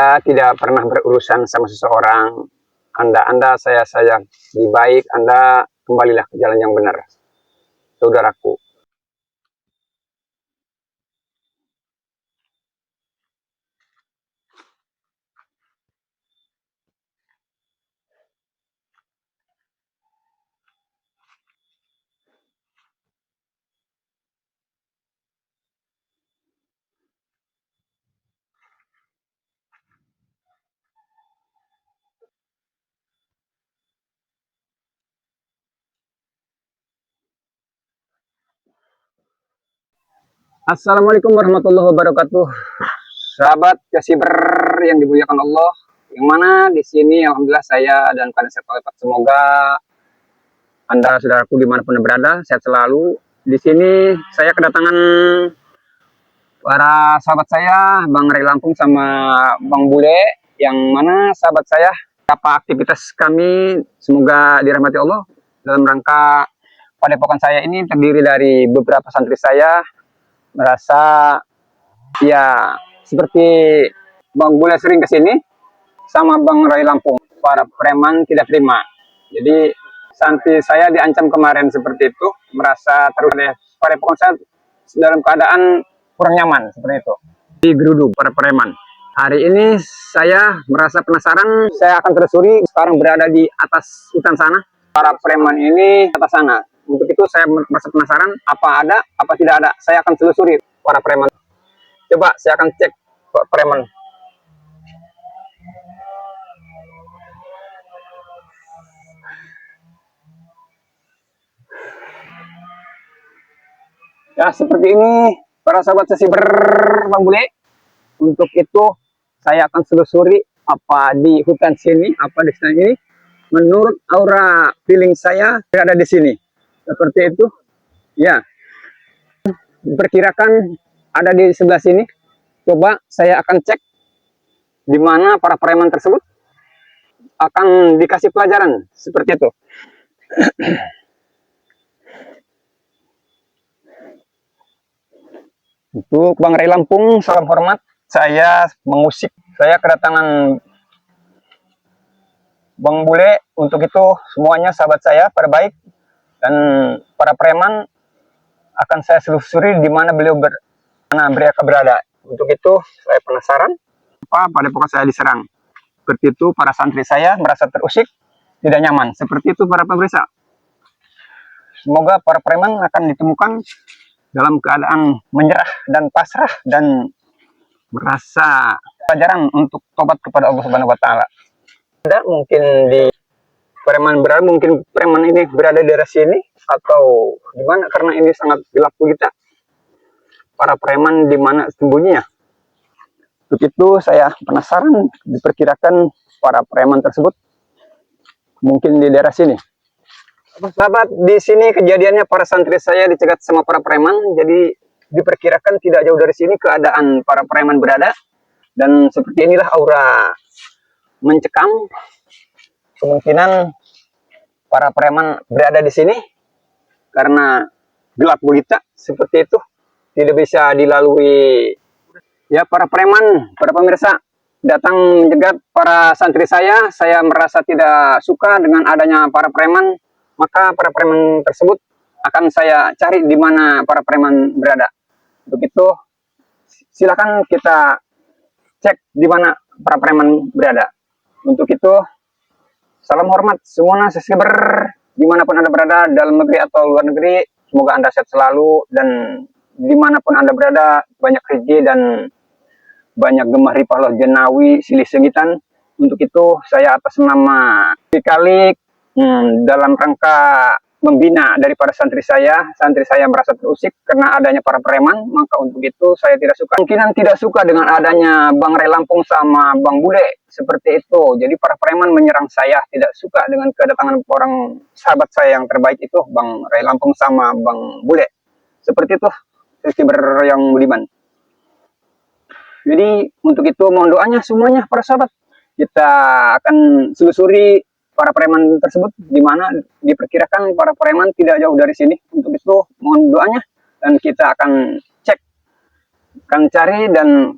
Saya tidak pernah berurusan sama seseorang. Anda saya sayang. Lebih baik Anda kembalilah ke jalan yang benar, saudaraku. Assalamualaikum warahmatullahi wabarakatuh. Sahabat Kasiber yang dimuliakan Allah, yang mana di sini alhamdulillah saya dan kalian sehat. Semoga Anda saudaraku dimanapun berada sehat selalu. Di sini saya kedatangan para sahabat saya, Bang Ray Lampung sama Bang Bule, yang mana sahabat saya apa aktivitas kami semoga dirahmati Allah dalam rangka padepokan saya ini terdiri dari beberapa santri saya. Merasa ya seperti Bang Bule sering kesini sama Bang Ray Lampung, para preman tidak terima. Jadi santri saya diancam kemarin seperti itu, merasa terus pada pokok saya dalam keadaan kurang nyaman seperti itu. Digeruduk para preman. Hari ini saya merasa penasaran, saya akan telusuri. Sekarang berada di atas hutan sana. Para preman ini atas sana. Untuk itu saya merasa penasaran, apa ada, apa tidak ada. Saya akan telusuri para preman. Coba saya akan cek preman. Ya seperti ini para sahabat Kasiber Bang Bule. Untuk itu saya akan telusuri apa di hutan sini, apa di sana ini. Menurut aura feeling saya berada di sini. Seperti itu. Ya. Diperkirakan ada di sebelah sini. Coba saya akan cek di mana para preman tersebut akan dikasih pelajaran seperti itu. Untuk Bang Ray Lampung, salam hormat. Saya mengusik, saya kedatangan Bang Bule. Untuk itu semuanya sahabat saya pada baik dan para preman akan saya selusuri di mana beliau mereka berada. Untuk itu saya penasaran apa pada pokok saya diserang. Seperti itu para santri saya merasa terusik, tidak nyaman. Seperti itu para pemirsa. Semoga para preman akan ditemukan dalam keadaan menyerah dan pasrah dan merasa pelajaran untuk tobat kepada Allah Subhanahu wa taala. Ada mungkin di preman berada, mungkin preman ini berada di daerah sini atau di mana, karena ini sangat gelap kita. Para preman di mana sembunyinya? Untuk itu saya penasaran, diperkirakan para preman tersebut mungkin di daerah sini. Sahabat, di sini kejadiannya para santri saya dicegat sama para preman, jadi diperkirakan tidak jauh dari sini keadaan para preman berada, dan seperti inilah aura mencekam. Kemungkinan para preman berada di sini karena gelap gulita seperti itu, tidak bisa dilalui. Ya para preman, para pemirsa datang menjegat para santri saya merasa tidak suka dengan adanya para preman. Maka para preman tersebut akan saya cari di mana para preman berada. Begitu, silakan kita cek di mana para preman berada. Untuk itu, salam hormat semuanya Kasiber dimanapun Anda berada, dalam negeri atau luar negeri. Semoga Anda sehat selalu dan dimanapun Anda berada, banyak rezeki dan banyak gemah ripah jenawi silih segitan. Untuk itu, saya atas nama Pikalik dalam rangka membina daripada santri saya merasa terusik karena adanya para preman. Maka untuk itu saya tidak suka, kemungkinan tidak suka dengan adanya Bang Ray Lampung sama Bang Bule seperti itu. Jadi para preman menyerang saya, tidak suka dengan kedatangan orang sahabat saya yang terbaik itu Bang Ray Lampung sama Bang Bule. Seperti itu Kasiber yang budiman. Jadi untuk itu mohon doanya semuanya para sahabat. Kita akan selusuri para preman tersebut di mana diperkirakan para preman tidak jauh dari sini. Untuk itu mohon doanya dan kita akan cek, akan cari dan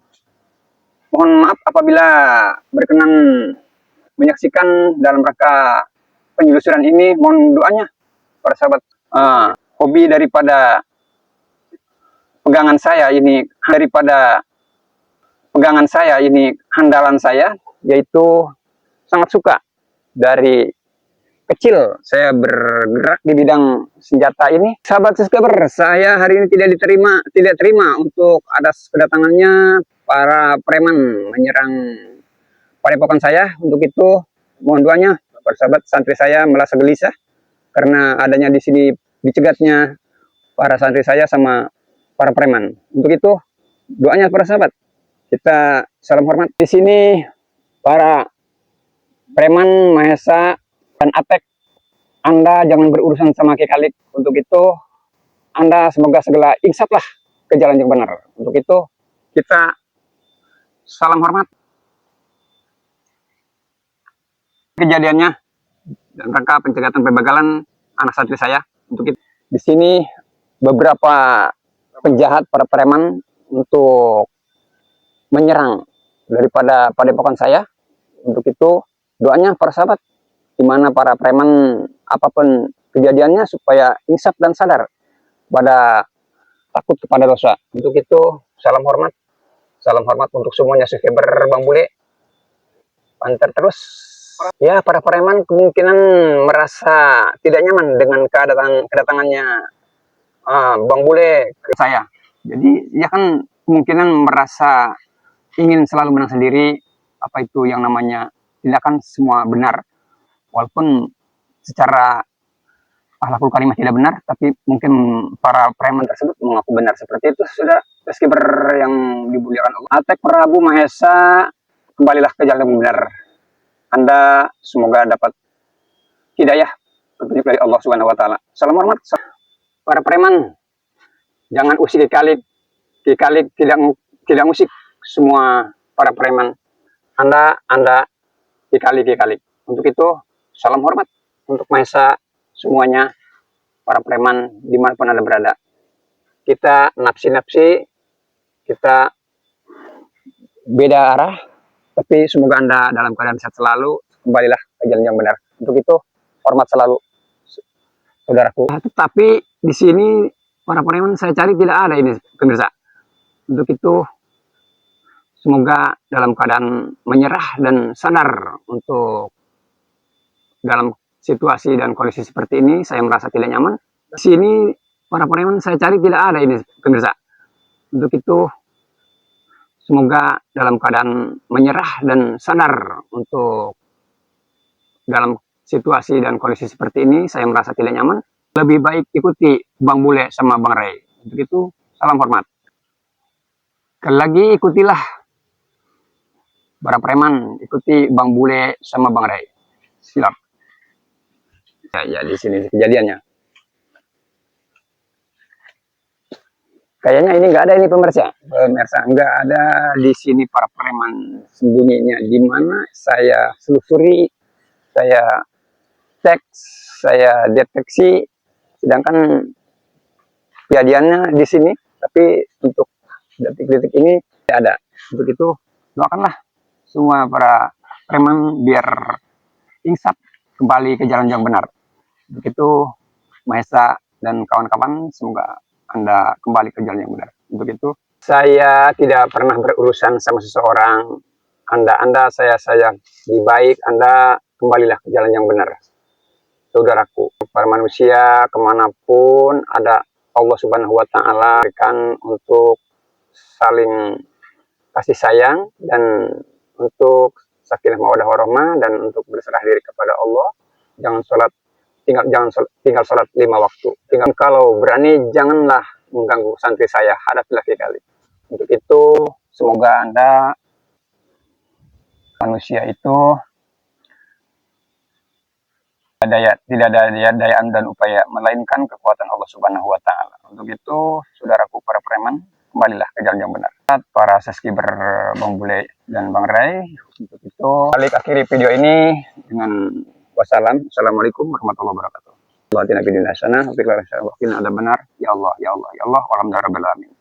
Mohon maaf apabila berkenan menyaksikan dalam rangka penelusuran ini. Mohon doanya para sahabat. Hobi daripada pegangan saya ini, handalan saya, yaitu sangat suka. Dari kecil saya bergerak di bidang senjata ini. Sahabat subscriber, saya hari ini tidak terima untuk atas kedatangannya para preman menyerang padepokan saya. Untuk itu mohon doanya para sahabat, santri saya merasa gelisah karena adanya di sini dicegatnya para santri saya sama para preman. Untuk itu doanya para sahabat, kita salam hormat. Di sini para preman Mahesa dan Atek, Anda jangan berurusan sama Kekalik. Untuk itu Anda semoga segala insaflah ke jalan yang benar. Untuk itu kita salam hormat. Kejadiannya dan rangka pencegahan pembegalan anak santri saya. Untuk itu di sini beberapa penjahat para preman untuk menyerang daripada padepokan saya. Untuk itu doanya para sahabat, di mana para preman apapun kejadiannya supaya insaf dan sadar pada takut kepada dosa. Untuk itu salam hormat untuk semuanya subscriber Bang Bule. Panter terus. Ya, para preman kemungkinan merasa tidak nyaman dengan kedatangannya Bang Bule ke saya. Jadi ya kan kemungkinan merasa ingin selalu menang sendiri. Apa itu yang namanya tindakan semua benar, walaupun secara akhlakul karimah tidak benar, tapi mungkin para preman tersebut mengaku benar. Seperti itu sudah subscriber yang dimuliakan Allah. Atek Prabu Mahesa, kembalilah ke jalan yang benar. Anda semoga dapat hidayah petunjuk dari Allah Subhanahu wa taala. Salam hormat para preman. Jangan usik Kekalik tidak usik semua para preman. Anda Kekalik. Untuk itu salam hormat untuk Mahesa semuanya, para preman dimanapun Anda berada. Kita nafsi, kita beda arah, tapi semoga Anda dalam keadaan sehat selalu, kembalilah ke jalan yang benar. Untuk itu hormat selalu saudaraku. Tetapi di sini para preman saya cari tidak ada ini pemirsa. Untuk itu semoga dalam keadaan menyerah dan sadar. Untuk dalam situasi dan kondisi seperti ini saya merasa tidak nyaman. Di sini para preman saya cari tidak ada ini pemirsa. Untuk itu semoga dalam keadaan menyerah dan sadar. Untuk dalam situasi dan kondisi seperti ini saya merasa tidak nyaman. Lebih baik ikuti Bang Bule sama Bang Ray. Untuk itu salam hormat. Sekali lagi ikutilah para preman, ikuti Bang Bule sama Bang Ray. Silap. Ya di sini kejadiannya. Kayaknya ini nggak ada ini pemirsa, nggak ada di sini para preman sembunyinya. Di mana saya selusuri, saya cek, saya deteksi, sedangkan kejadiannya di sini. Tapi untuk detik-detik ini tidak ada. Untuk itu doakanlah semua para preman biar insaf kembali ke jalan yang benar. Begitu Mahesa dan kawan-kawan, semoga Anda kembali ke jalan yang benar. Untuk itu saya tidak pernah berurusan sama seseorang. Anda saya lebih baik Anda kembalilah ke jalan yang benar. Saudaraku, para manusia kemanapun ada, Allah Subhanahu wa taala berikan untuk saling kasih sayang dan untuk sakinah mawaddah warahmah, dan untuk berserah diri kepada Allah. Jangan tinggal sholat 5 waktu. Kalau berani janganlah mengganggu santri saya, hadapilah Kekalik. Untuk itu semoga Anda manusia itu tidak ada daya dan upaya melainkan kekuatan Allah Subhanahu wa taala. Untuk itu saudaraku para preman, kembalilah ke jalan yang benar. Para subscriber Bang Bule dan Bang Ray, untuk itu balik akhiri video ini dengan wassalamualaikum warahmatullahi wabarakatuh. Allah tina bidin hasanah, ada benar, ya Allah, alhamdulillah rabbil alamin.